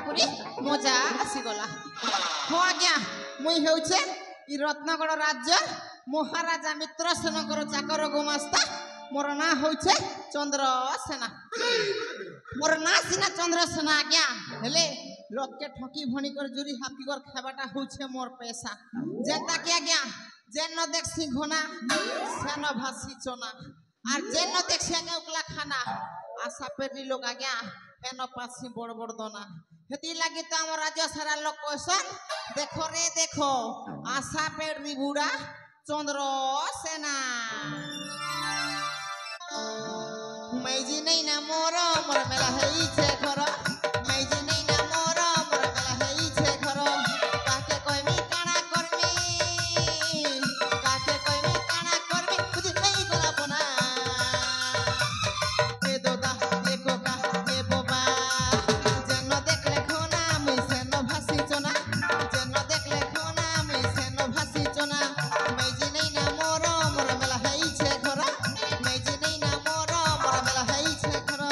पूरी मजा आसीगला हाँ आज्ञा मुई हेउछे ई रत्नगढ़ राज्य महाराजा मित्रसेनकर चाकर गुमास्ता मोर ना होउछे चंद्रसेना मोर ना सिना चंद्रसेना आज्ञा हेले लोके ठकी भणी कर जुरी हाथी कर खाबाटा होउछे मोर पैसा जेता कि आज्ञा जेन न देखसी घोना सेन भासी चना और जेन न देखसी आज्ञा उकला खाना आशा पेरी लोग आज्ञा एन पासी बड़ बड़ दोना हेती लागी तो हम राज्य सारा लोग क्वेश्चन देखो रे देखो आशा पेरी बुढ़ा चंद्रसेना मैजी नहीं ना मोर मोर मेला हेई छे घर मैजी नहीं ना मोर मोर मेला हेई छे घर काके कहमी काना करमी काके कहमी काना करमी खुद नहीं गला बना ए दोदा ए कोका ए बोबा जेन देखले खोना मुई सेन भासी चना जेन देखले खोना मुई सेन भासी चना मैजी नहीं ना मोर मोर मेला हेई छे घर मैजी नहीं ना मोर मोर मेला हेई छे घर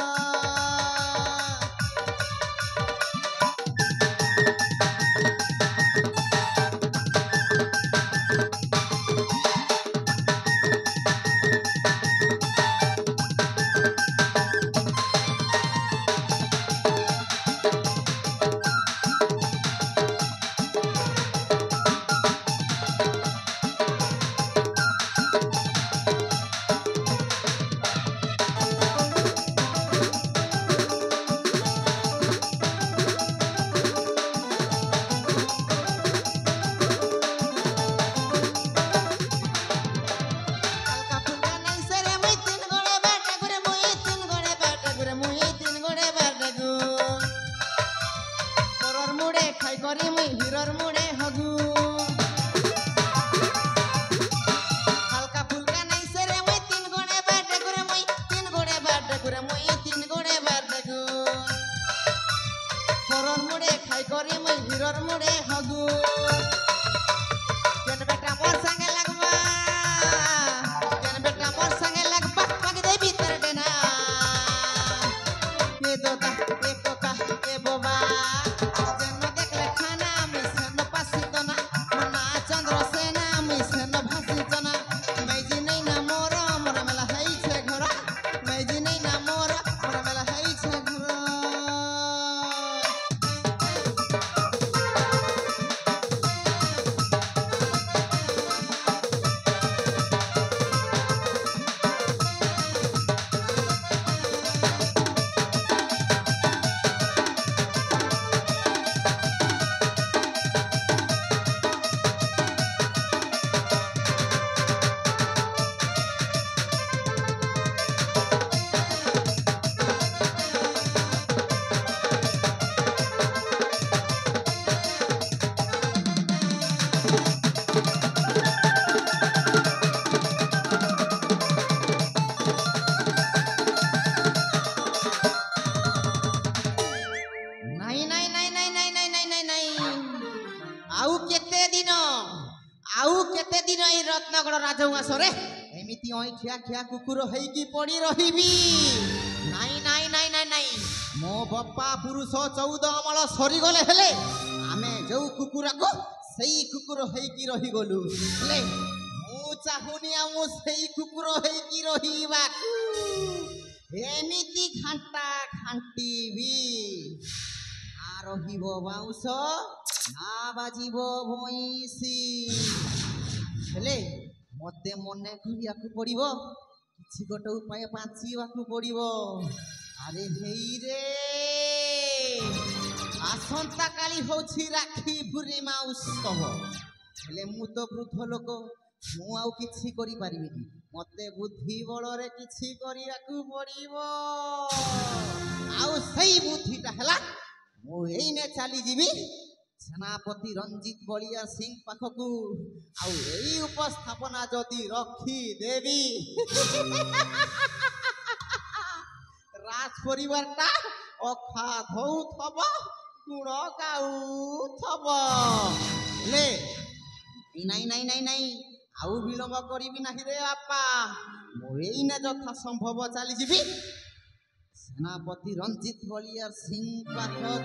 रत्नगढ़ राजउआसरे एमिति खिया खिया कुकुर हेकी पड़ी रहिबी नाई नाई नाई नाई नाई मो बप्पा पुरुष 14 अमल सरी गले हेले आमे जो कुकुरा को सेई कुकुर हेकी रही गलु हेले मु चाहुनी मु सेई कुकुर हेकी रहिबा एमिति घंटा घंटीबी आ रहिबो बाउंस ना बाजिबो भइसी हेले मते मने करिया पड़ो कि गोटे उपाय बाँचवाक पड़ो अरे हेई रे आसंता काली होछि राखी पूर्णिमा उत्सव हेले मु तो वृद्ध लोक मु आउ किछि करि परिबिनी मते बुद्धि बलरे किछि करियाकु पड़िबो आउ सेई बुद्धिटा हला मु एइने चली जीवी सेनापति रंजित बलिया सिंह पाखकू आउ एई उपस्थापना जदि रखी देवी राज परिवारटा अखा धौथब गुण गाउथब ले नाई नाई नाई नाई आउ विलंब करिबी नाही रे बापा मु एइने यथा संभव चली जीवी সেনাপতি রঞ্জিত বলিয়ার সিং পাঠক